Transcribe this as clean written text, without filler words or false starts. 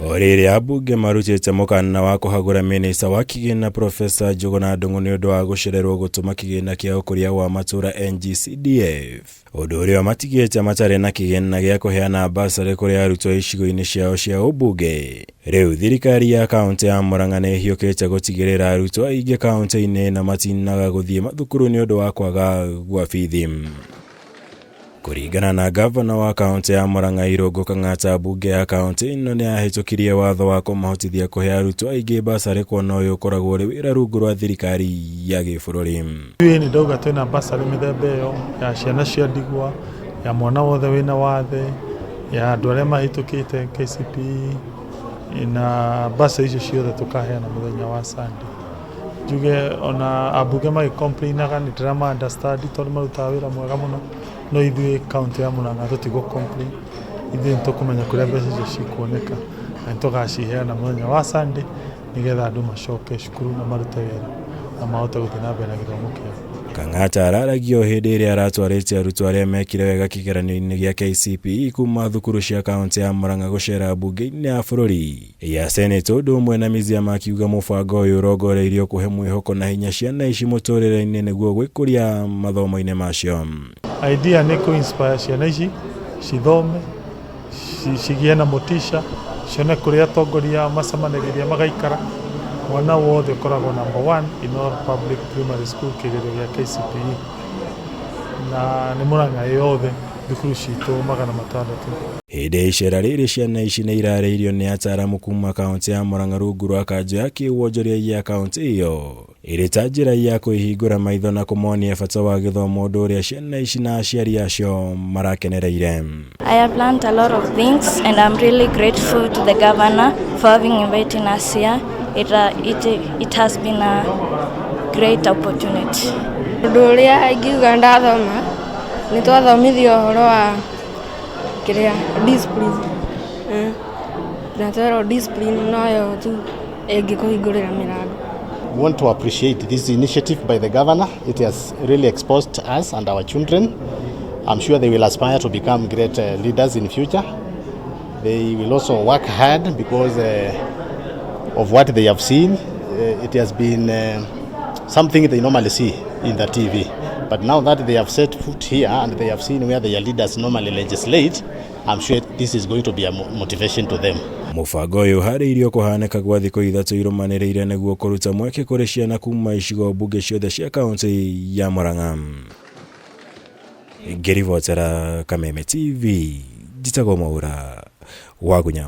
Oriri abunge marutite mukana wa kuhagura minista wa kigina Profesa Njuguna Ndung'u ni undu wa gucererwo gutuma kigina kia ukuria wa matura NGCDF. Undu uria matigite matare na kigina gia kuheana basari kuri arutwo icigo-ini ciao cia ubunge. Riu thirikari ya kaunti ya Murang'a ni hiukite gutigirira arutwo aingi kaunti-ini na matinaga guthie mathukuru ni undu wa kwaga gwa bithi. Kuringana na gavana wa kaunti ya Ngabana Kang'ata, bunge ya kaunti ino ni ahitukirie watho wa kumahotithia kuhe arutwo aingi basari kuona uyu ukoragwo uri wira rungu rwa thirikari ya gibururi. Ni ndauga twina basari mithemba iyo ya ciana cia ndigwa, ya mwana wothe wina wathe, ya andu aria mahitukite KCPE, na basari icio ciothe tukaheana muthenya wa Sunday. Njuge ona abunge magicomplainaga ni drama understand tondu marutaga wira mwega muno, no ithuĩ kaunti ya Murang'a tutigo complain, ithuĩ nitukumenya kuria mbeca icio cikuoneka na nitugaciheana muthenya wa Sunday nigetha andu macoke cukuru na marute wira na mahote guthii na mbere na githomo kiao. Kang'ata araragio hindi iria aratwarite arutwo aria mekire wega kigeranio-ini gia KCPE kuma thukuru cia kaunti ya Murang'a gucera bunge-ini ya bururi ya Senate. Undu umwe na mizia makiuga mubango uyu urongoreirio kuhe mwihoko na hinya ciana ici muturire-ini niguo gwikuria mathomo-ini macio. Idea ni ku-inspire ciana ici cithome, cigie na motisha, cione kuria atongoria macemanagiria magaikara. Mwana wothe ukoragwo number 1 in all public primary school kigerio gia KCPE, na ni Murang'a yothe thukuru citu 600. Hindi icera riri ciana ici ni irareirio ni ataramu kuma kaunti ya Murang'a rungu rwa kanjo ya kiwonjoria ya kaunti iyo irita njira ya kuihingura maitho na kumonia bata wa githomo undu uria ciana ici na aciari acio marakenereire. I have learned a lot of things and I'm really grateful to the governor for having invited us here. It has been a great opportunity. Undu uria ingiuga ndathoma ni twathomithio uhoro wa discipline. Na twero discipline nayo tu ingikuhingurira mirango. We want to appreciate this initiative by the governor. It has really exposed us and our children. I'm sure they will aspire to become great leaders in future. They will also work hard because of what they have seen. It has been something they normally see in the TV. But now that they have set foot here and they have seen where their leaders normally legislate, I'm sure this is going to be a motivation to them. Mubango uyu hariirio kuhaneka gwa thiku 3 irumaniriire niguo kuruta mweke kuri ciana kuma icigo bunge ciothe cia kaunti ya Murang'a. Ngirivotera Kameme TV, njitagwo Mwaura wa Gunya.